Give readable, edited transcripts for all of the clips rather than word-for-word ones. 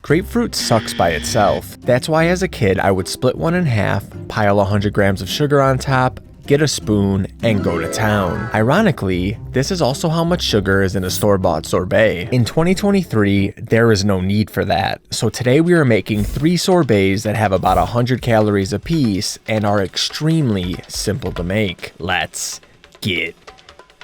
Grapefruit sucks by itself. That's why as a kid I would split one in half, pile 100 grams of sugar on top, get a spoon, and go to town. Ironically, this is also how much sugar is in a store-bought sorbet. In 2023, there is no need for that. So today we are making 3 sorbets that have about 100 calories apiece and are extremely simple to make. Let's get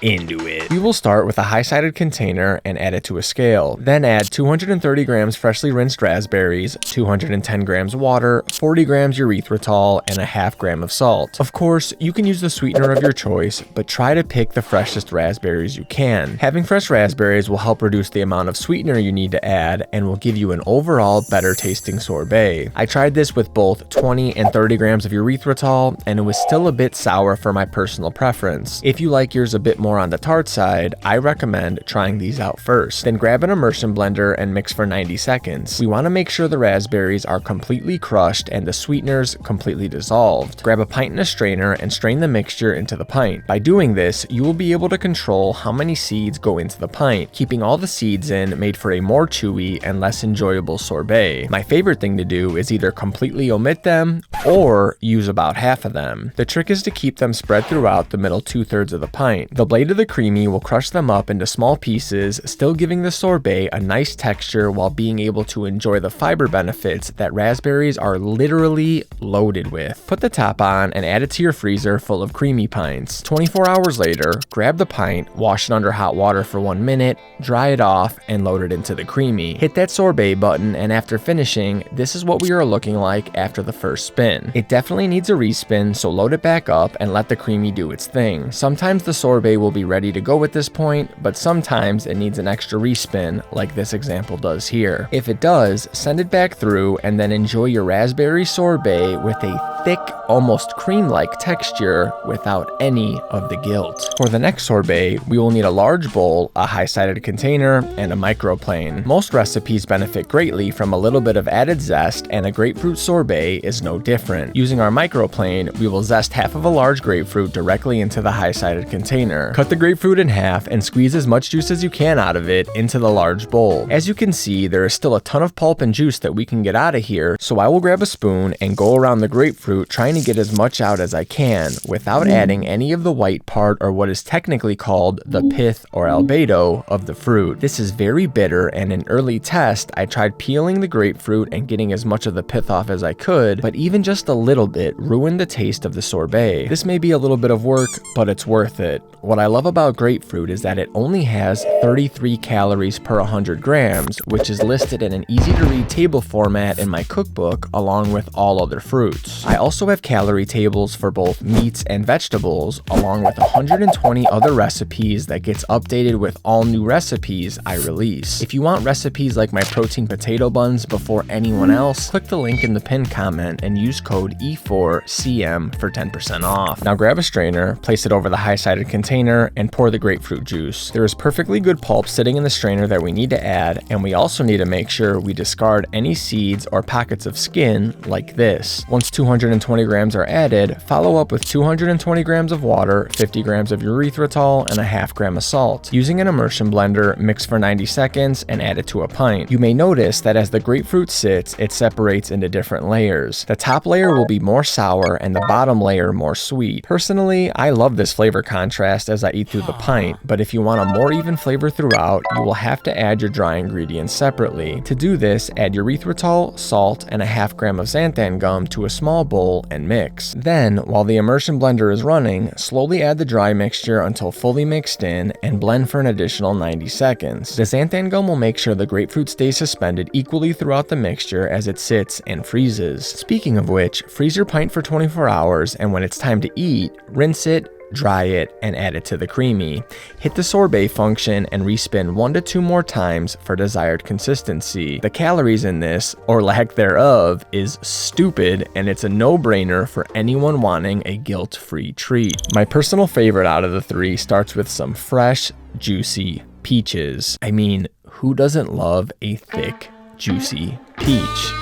into it. We will start with a high-sided container and add it to a scale. Then add 230 grams freshly rinsed raspberries, 210 grams water, 40 grams erythritol, and a half gram of salt. Of course, you can use the sweetener of your choice, but try to pick the freshest raspberries you can. Having fresh raspberries will help reduce the amount of sweetener you need to add and will give you an overall better tasting sorbet. I tried this with both 20 and 30 grams of erythritol, and it was still a bit sour for my personal preference. If you like yours a bit more on the tart side, I recommend trying these out first. Then grab an immersion blender and mix for 90 seconds. We want to make sure the raspberries are completely crushed and the sweeteners completely dissolved. Grab a pint and a strainer and strain the mixture into the pint. By doing this, you will be able to control how many seeds go into the pint. Keeping all the seeds in made for a more chewy and less enjoyable sorbet. My favorite thing to do is either completely omit them or use about half of them. The trick is to keep them spread throughout the middle 2/3 of the pint. The blade of the creamy will crush them up into small pieces, still giving the sorbet a nice texture while being able to enjoy the fiber benefits that raspberries are literally loaded with. Put the top on and add it to your freezer full of creamy pints. 24 hours later, grab the pint, wash it under hot water for 1 minute, dry it off, and load it into the creamy. Hit that sorbet button, and after finishing, this is what we are looking like after the first spin. It definitely needs a respin, so load it back up and let the creamy do its thing. Sometimes the sorbet will be ready to go at this point, but sometimes it needs an extra respin, like this example does here. If it does, send it back through and then enjoy your raspberry sorbet with a thick, almost cream-like texture without any of the guilt. For the next sorbet, we will need a large bowl, a high-sided container, and a microplane. Most recipes benefit greatly from a little bit of added zest, and a grapefruit sorbet is no different. Using our microplane, we will zest half of a large grapefruit directly into the high-sided container. Cut the grapefruit in half and squeeze as much juice as you can out of it into the large bowl. As you can see, there is still a ton of pulp and juice that we can get out of here, so I will grab a spoon and go around the grapefruit trying to get as much out as I can without adding any of the white part or what is technically called the pith or albedo of the fruit. This is very bitter, and in early test I tried peeling the grapefruit and getting as much of the pith off as I could, but even just a little bit ruined the taste of the sorbet. This may be a little bit of work, but it's worth it. What I love about grapefruit is that it only has 33 calories per 100 grams, which is listed in an easy-to-read table format in my cookbook along with all other fruits. I also have calorie tables for both meats and vegetables, along with 120 other recipes that gets updated with all new recipes I release. If you want recipes like my protein potato buns before anyone else, click the link in the pinned comment and use code E4CM for 10% off. Now grab a strainer, place it over the high-sided container, and pour the grapefruit juice. There is perfectly good pulp sitting in the strainer that we need to add, and we also need to make sure we discard any seeds or pockets of skin like this. Once 220 grams are added, follow up with 220 grams of water, 50 grams of erythritol, and a half gram of salt. Using an immersion blender, mix for 90 seconds and add it to a pint. You may notice that as the grapefruit sits, it separates into different layers. The top layer will be more sour and the bottom layer more sweet. Personally, I love this flavor contrast as I eat through the pint, but if you want a more even flavor throughout, you will have to add your dry ingredients separately. To do this, add erythritol, salt, and a half gram of xanthan gum to a small bowl and mix. Then, while the immersion blender is running, slowly add the dry mixture until fully mixed in and blend for an additional 90 seconds. The xanthan gum will make sure the grapefruit stays suspended equally throughout the mixture as it sits and freezes. Speaking of which, freeze your pint for 24 hours, and when it's time to eat, rinse it, dry it, and add it to the creamy. Hit the sorbet function and respin 1 to 2 more times for desired consistency. The calories in this, or lack thereof, is stupid, and it's a no-brainer for anyone wanting a guilt-free treat. My personal favorite out of the 3 starts with some fresh, juicy peaches. I mean, who doesn't love a thick, juicy peach?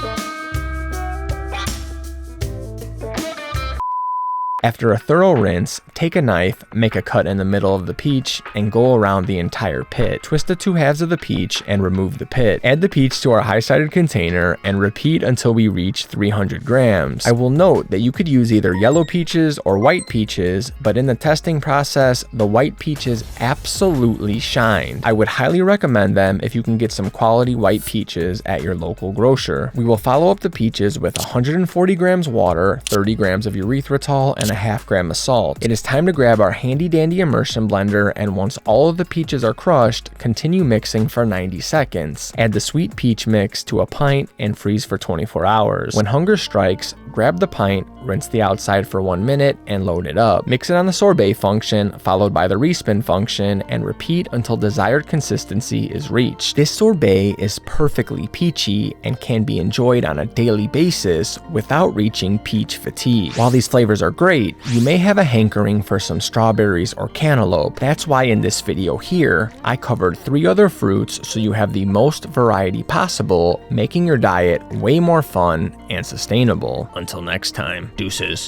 After a thorough rinse, take a knife, make a cut in the middle of the peach, and go around the entire pit. Twist the two halves of the peach and remove the pit. Add the peach to our high-sided container and repeat until we reach 300 grams. I will note that you could use either yellow peaches or white peaches, but in the testing process, the white peaches absolutely shine. I would highly recommend them if you can get some quality white peaches at your local grocer. We will follow up the peaches with 140 grams water, 30 grams of erythritol, and a half gram of salt. It is time to grab our handy dandy immersion blender, and once all of the peaches are crushed, continue mixing for 90 seconds. Add the sweet peach mix to a pint and freeze for 24 hours. When hunger strikes, grab the pint, rinse the outside for 1 minute, and load it up. Mix it on the sorbet function, followed by the respin function, and repeat until desired consistency is reached. This sorbet is perfectly peachy and can be enjoyed on a daily basis without reaching peach fatigue. While these flavors are great, you may have a hankering for some strawberries or cantaloupe. That's why in this video here, I covered 3 other fruits so you have the most variety possible, making your diet way more fun and sustainable. Until next time, deuces.